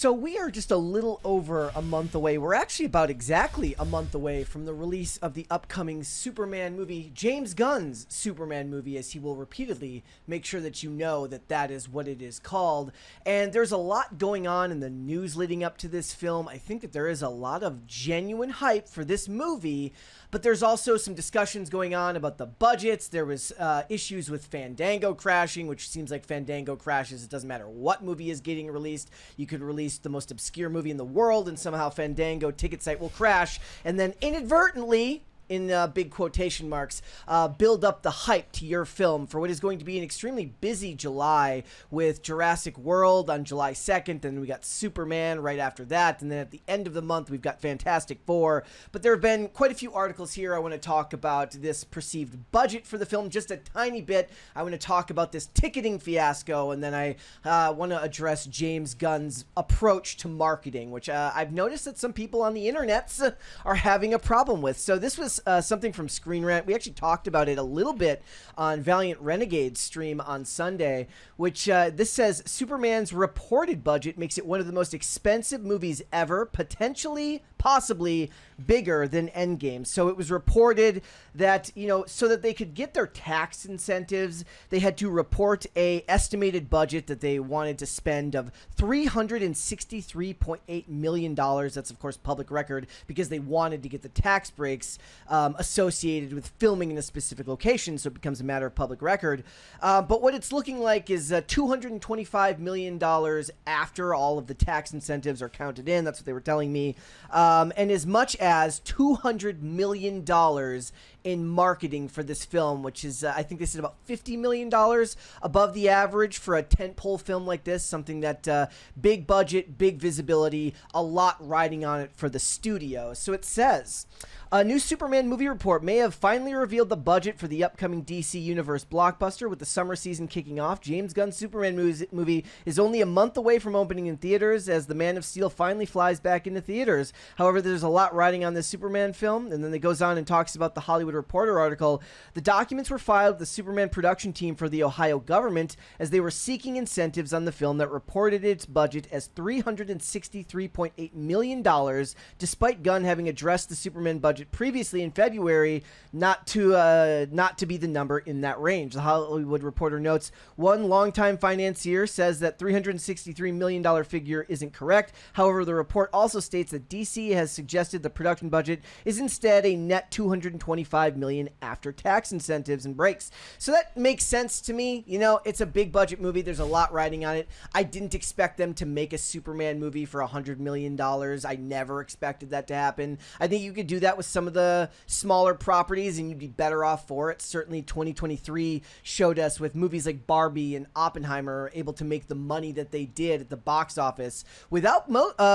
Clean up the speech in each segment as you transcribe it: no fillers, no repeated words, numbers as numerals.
So we are just a little over a month away. We're actually about exactly a month away from the release of the upcoming Superman movie, James Gunn's Superman movie, as he will repeatedly make sure that you know that that is what it is called. And there's a lot going on in the news leading up to this film. I think that there is a lot of genuine hype for this movie, but there's also some discussions going on about the budgets. There was issues with Fandango crashing, which seems like Fandango crashes. It doesn't matter what movie is getting released. You could release the most obscure movie in the world and somehow Fandango ticket site will crash, and then inadvertently, in big quotation marks, build up the hype to your film for what is going to be an extremely busy July with Jurassic World on July 2nd, and we got Superman right after that, and then at the end of the month we've got Fantastic Four. But there have been quite a few articles here. I want to talk about this perceived budget for the film just a tiny bit. I want to talk about this ticketing fiasco, and then I want to address James Gunn's approach to marketing, which I've noticed that some people on the internets are having a problem with. So this was something from Screen Rant. We actually talked about it a little bit on Valiant Renegade's stream on Sunday, which this says Superman's reported budget makes it one of the most expensive movies ever, possibly bigger than Endgame. So it was reported that, so that they could get their tax incentives, they had to report a estimated budget that they wanted to spend of $363.8 million. That's, of course, public record because they wanted to get the tax breaks associated with filming in a specific location, so it becomes a matter of public record. But what it's looking like is $225 million after all of the tax incentives are counted in. That's what they were telling me. And as much as $200 million in marketing for this film, which is, I think they said about $50 million above the average for a tentpole film like this, something that big budget, big visibility, a lot riding on it for the studio. So it says, a new Superman movie report may have finally revealed the budget for the upcoming DC Universe blockbuster. With the summer season kicking off, James Gunn's Superman movie is only a month away from opening in theaters as the Man of Steel finally flies back into theaters. However, there's a lot riding on this Superman film, and then it goes on and talks about the Hollywood Reporter article. The documents were filed with the Superman production team for the Ohio government as they were seeking incentives on the film that reported its budget as $363.8 million, despite Gunn having addressed the Superman budget previously in February not to be the number in that range. The Hollywood Reporter notes, one longtime financier says that $363 million figure isn't correct. However, the report also states that DC has suggested the production budget is instead a net $225 million after tax incentives and breaks. So that makes sense to me. It's a big budget movie. There's a lot riding on it. I didn't expect them to make a Superman movie for $100 million. I never expected that to happen. I think you could do that with some of the smaller properties and you'd be better off for it. Certainly 2023 showed us with movies like Barbie and Oppenheimer able to make the money that they did at the box office without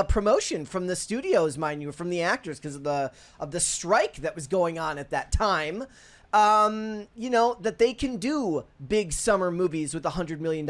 promotion from the studios, mind you, from the actors because of the strike that was going on at that time. That they can do big summer movies with $100 million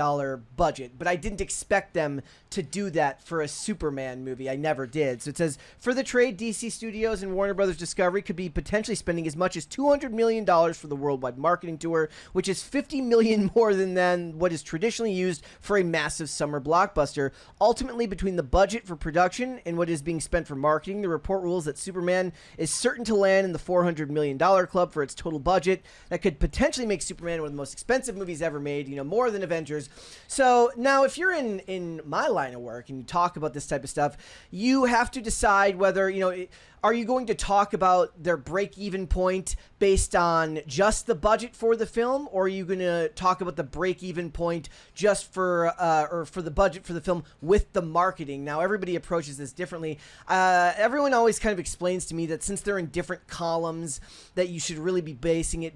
budget, but I didn't expect them to do that for a Superman movie. I never did. So it says, for the trade, DC Studios and Warner Brothers Discovery could be potentially spending as much as $200 million for the worldwide marketing tour, which is $50 million more than what is traditionally used for a massive summer blockbuster. Ultimately, between the budget for production and what is being spent for marketing, the report rules that Superman is certain to land in the $400 million club for its total budget. That could potentially make Superman one of the most expensive movies ever made, more than Avengers. So now if you're in my line of work and you talk about this type of stuff, you have to decide whether, are you going to talk about their break-even point based on just the budget for the film, or are you going to talk about the break-even point just for or for the budget for the film with the marketing? Now, everybody approaches this differently. Everyone always kind of explains to me that since they're in different columns, that you should really be basing it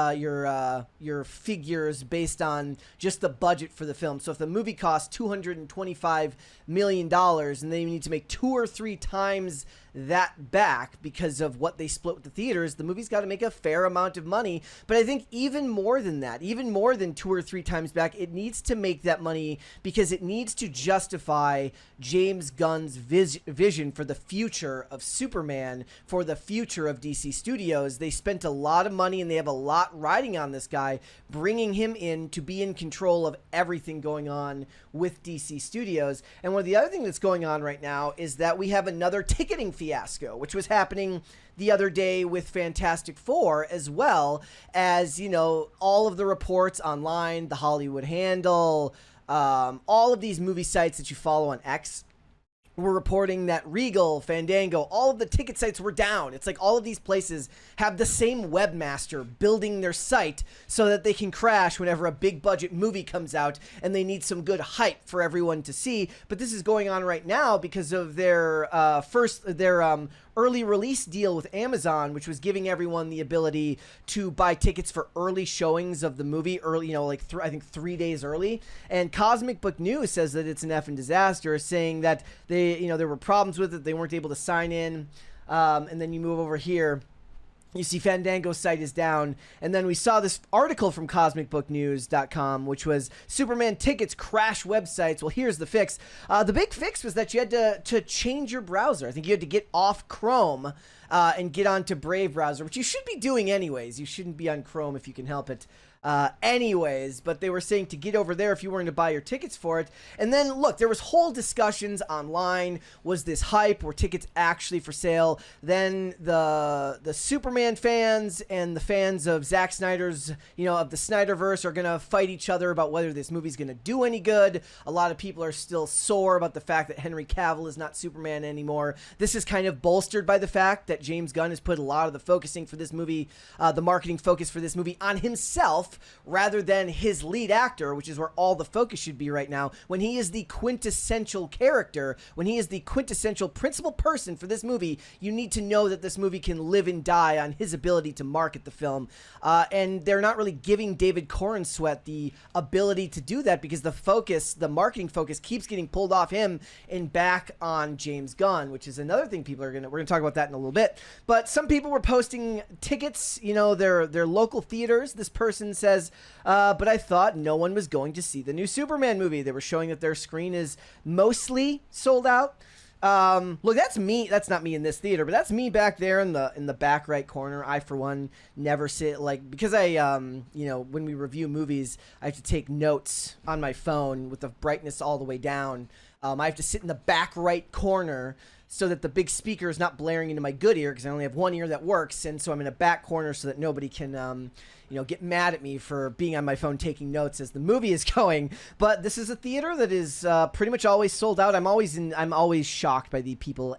your figures based on just the budget for the film. So if the movie costs $225 million and they need to make 2 or 3 times that back because of what they split with the theaters. The movie's got to make a fair amount of money. But I think even more than that, even more than 2 or 3 times back, it needs to make that money because it needs to justify James Gunn's vision for the future of Superman, for the future of DC Studios. They spent a lot of money and they have a lot riding on this guy, bringing him in to be in control of everything going on with DC Studios. And one of the other things that's going on right now is that we have another ticketing fiasco, which was happening the other day with Fantastic Four, as well as, you know, all of the reports online, the Hollywood Handle, all of these movie sites that you follow on X were reporting that Regal, Fandango, all of the ticket sites were down. It's like all of these places have the same webmaster building their site so that they can crash whenever a big budget movie comes out and they need some good hype for everyone to see. But this is going on right now because of their early release deal with Amazon, which was giving everyone the ability to buy tickets for early showings of the movie early, you know, like I think 3 days early. And Cosmic Book News says that it's an effing disaster, saying that there were problems with it. They weren't able to sign in. And then you move over here, you see Fandango's site is down. And then we saw this article from CosmicBookNews.com, which was Superman tickets crash websites. Well, here's the fix. The big fix was that you had to change your browser. I think you had to get off Chrome and get onto Brave browser, which you should be doing anyways. You shouldn't be on Chrome if you can help it. Anyways, but they were saying to get over there if you weren't to buy your tickets for it. And then, look, there was whole discussions online. Was this hype? Were tickets actually for sale? Then the Superman fans and the fans of Zack Snyder's, of the Snyderverse are going to fight each other about whether this movie's going to do any good. A lot of people are still sore about the fact that Henry Cavill is not Superman anymore. This is kind of bolstered by the fact that James Gunn has put a lot of the focusing for this movie, the marketing focus for this movie on himself, rather than his lead actor, which is where all the focus should be right now, when he is the quintessential character, when he is the quintessential principal person for this movie. You need to know that this movie can live and die on his ability to market the film. And they're not really giving David Corenswet the ability to do that because the marketing focus keeps getting pulled off him and back on James Gunn, which is another thing we're going to talk about that in a little bit. But some people were posting tickets, their local theaters. This person says, but I thought no one was going to see the new Superman movie. They were showing that their screen is mostly sold out. Look, that's me. That's not me in this theater, but that's me back there in the back right corner. I, for one, never sit because I, when we review movies, I have to take notes on my phone with the brightness all the way down. I have to sit in the back right corner so that the big speaker is not blaring into my good ear, because I only have one ear that works, and so I'm in a back corner so that nobody can, get mad at me for being on my phone taking notes as the movie is going. But this is a theater that is pretty much always sold out. I'm always shocked by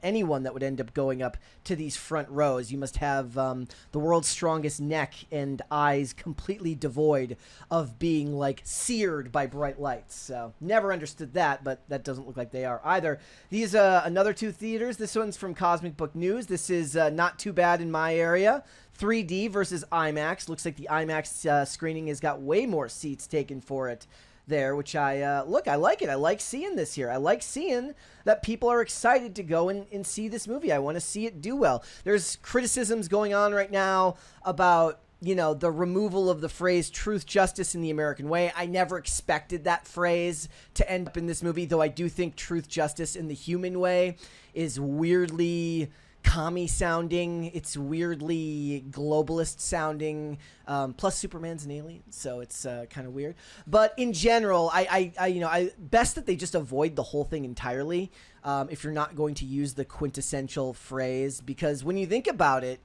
anyone that would end up going up to these front rows. You must have the world's strongest neck and eyes completely devoid of being seared by bright lights. So never understood that, but that doesn't look like they are either. These another two theaters. This one's from Cosmic Book News. This is not too bad in my area. 3D versus IMAX. Looks like the IMAX screening has got way more seats taken for it there, which I like it. I like seeing this here. I like seeing that people are excited to go and see this movie. I want to see it do well. There's criticisms going on right now about the removal of the phrase truth, justice, in the American way. I never expected that phrase to end up in this movie, though I do think truth, justice in the human way is weirdly commie sounding. It's weirdly globalist sounding. Plus Superman's an alien, so it's kind of weird. But in general, I best that they just avoid the whole thing entirely. If you're not going to use the quintessential phrase, because when you think about it,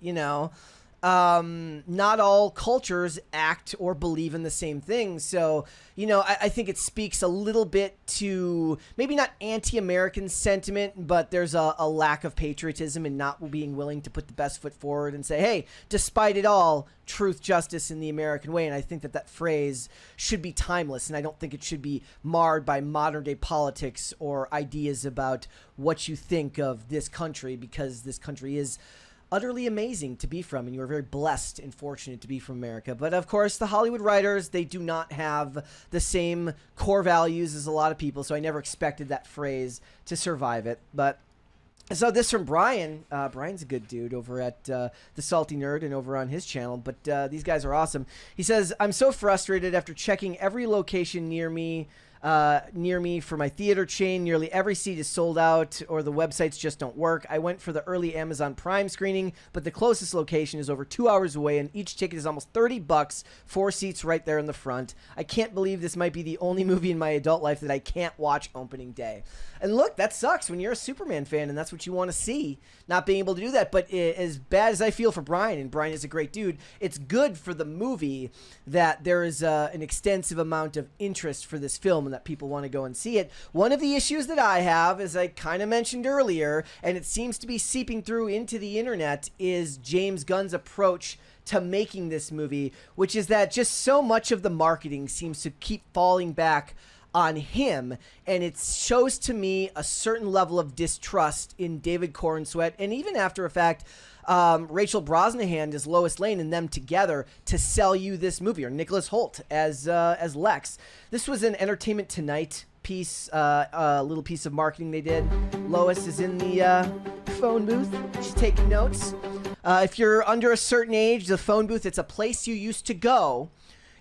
not all cultures act or believe in the same thing. So, I think it speaks a little bit to maybe not anti-American sentiment, but there's a lack of patriotism and not being willing to put the best foot forward and say, hey, despite it all, truth, justice in the American way. And I think that phrase should be timeless, and I don't think it should be marred by modern day politics or ideas about what you think of this country, because this country is utterly amazing to be from, and you are very blessed and fortunate to be from America. But of course, the Hollywood writers, they do not have the same core values as a lot of people, so I never expected that phrase to survive it. But So this from Brian. Brian's a good dude over at The Salty Nerd and over on his channel. But these guys are awesome. He says, I'm so frustrated after checking every location near me for my theater chain. Nearly every seat is sold out or the websites just don't work. I went for the early Amazon Prime screening, but the closest location is over 2 hours away and each ticket is almost $30, 4 seats right there in the front. I can't believe this might be the only movie in my adult life that I can't watch opening day. And look, that sucks when you're a Superman fan and that's what you want to see, not being able to do that. But as bad as I feel for Brian, and Brian is a great dude, it's good for the movie that there is an extensive amount of interest for this film and that people want to go and see it. One of the issues that I have, as I kind of mentioned earlier, and it seems to be seeping through into the internet, is James Gunn's approach to making this movie, which is that just so much of the marketing seems to keep falling back on him, and it shows to me a certain level of distrust in David Corenswet, and even after a fact, Rachel Brosnahan as Lois Lane and them together to sell you this movie, or Nicholas Hoult as Lex. This was an Entertainment Tonight piece, a little piece of marketing they did. Lois is in the phone booth. She's taking notes. If you're under a certain age, the phone booth, it's a place you used to go.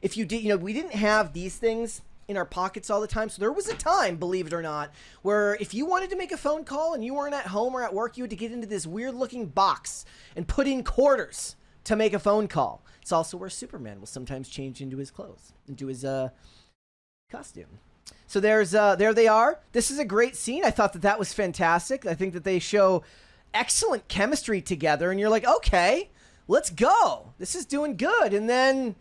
If you did, we didn't have these things in our pockets all the time. So there was a time, believe it or not, where if you wanted to make a phone call and you weren't at home or at work, you had to get into this weird looking box and put in quarters to make a phone call. It's also where Superman will sometimes change into his clothes, into his costume. So there they are. This is a great scene. I thought that was fantastic. I think that they show excellent chemistry together and you're like, okay, let's go. This is doing good. And then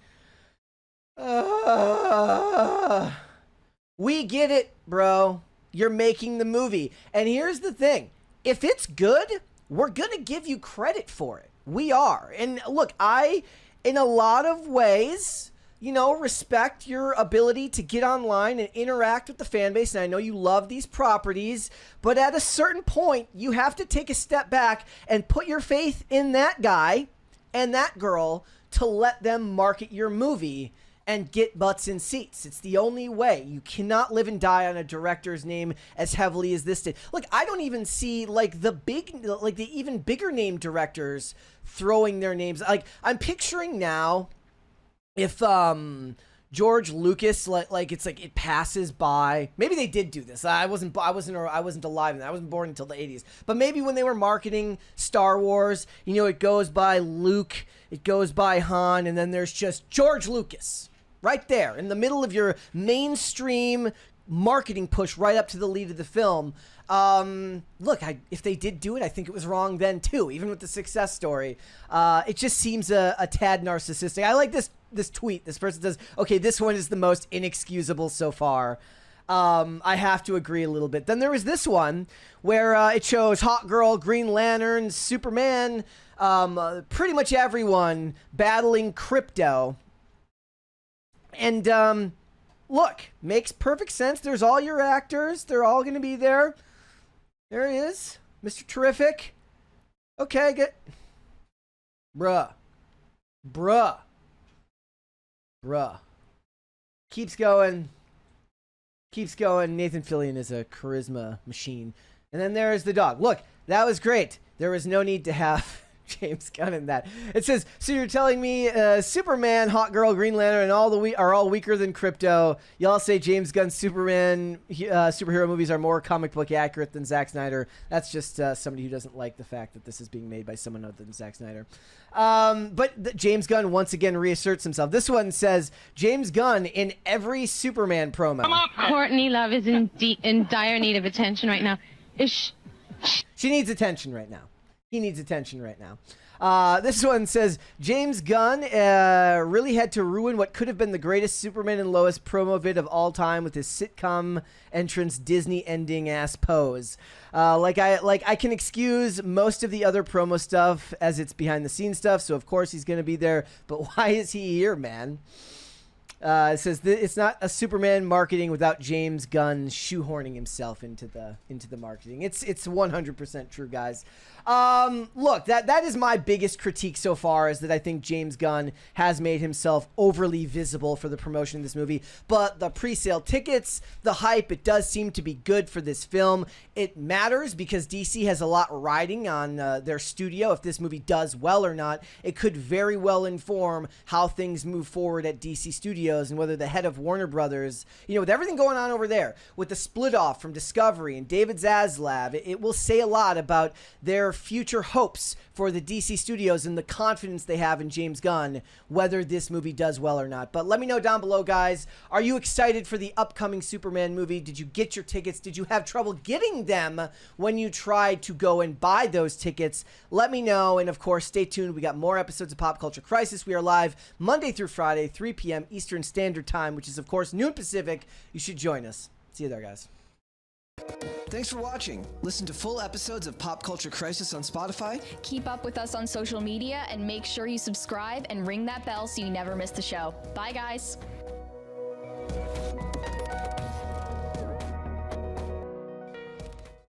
we get it, bro. You're making the movie. And here's the thing. If it's good, we're going to give you credit for it. We are. And look, I, in a lot of ways, respect your ability to get online and interact with the fan base. And I know you love these properties, but at a certain point, you have to take a step back and put your faith in that guy and that girl to let them market your movie and get butts in seats. It's the only way. You cannot live and die on a director's name as heavily as this did. Look, I don't even see the even bigger name directors throwing their names. Like, I'm picturing now if George Lucas it passes by. Maybe they did do this. I wasn't alive then. I wasn't born until the 80s. But maybe when they were marketing Star Wars, it goes by Luke, it goes by Han, and then there's just George Lucas right there in the middle of your mainstream marketing push right up to the lead of the film. Look, if they did do it, I think it was wrong then too, even with the success story. It just seems a tad narcissistic. I like this tweet. This person says, okay, this one is the most inexcusable so far. I have to agree a little bit. Then there was this one where it shows Hawk Girl, Green Lantern, Superman, pretty much everyone battling Crypto. And look, makes perfect sense. There's all your actors. They're all going to be there. There he is, Mr. Terrific. Okay, good. Bruh. Keeps going. Nathan Fillion is a charisma machine. And then there's the dog. Look, that was great. There was no need to have James Gunn in that. It says, so you're telling me Superman, Hawk Girl, Green Lantern, and are all weaker than Crypto. Y'all say James Gunn's Superman superhero movies are more comic book accurate than Zack Snyder. That's just somebody who doesn't like the fact that this is being made by someone other than Zack Snyder. But James Gunn once again reasserts himself. This one says, James Gunn in every Superman promo. Courtney Love is in dire need of attention right now. She needs attention right now. He needs attention right now. This one says, James Gunn really had to ruin what could have been the greatest Superman and Lois promo vid of all time with his sitcom entrance Disney ending ass pose. I can excuse most of the other promo stuff as it's behind the scenes stuff, so of course he's going to be there, but why is he here, man? It says it's not a Superman marketing without James Gunn shoehorning himself into the marketing. It's 100% true, guys. Look, that is my biggest critique so far, is that I think James Gunn has made himself overly visible for the promotion of this movie. But the pre-sale tickets, the hype, it does seem to be good for this film. It matters because DC has a lot riding on their studio. If this movie does well or not, it could very well inform how things move forward at DC Studios, and whether the head of Warner Brothers, with everything going on over there, with the split off from Discovery and David Zaslav, it will say a lot about their future hopes for the DC Studios and the confidence they have in James Gunn, whether this movie does well or not. But let me know down below, guys. Are you excited for the upcoming Superman movie? Did you get your tickets? Did you have trouble getting them when you tried to go and buy those tickets? Let me know. And of course, stay tuned. We got more episodes of Pop Culture Crisis. We are live Monday through Friday, 3 p.m. Eastern Standard Time, which is of course noon Pacific. You should join us. See you there, guys. Thanks for watching. Listen to full episodes of Pop Culture Crisis on Spotify. Keep up with us on social media and make sure you subscribe and ring that bell so you never miss the show. Bye, guys.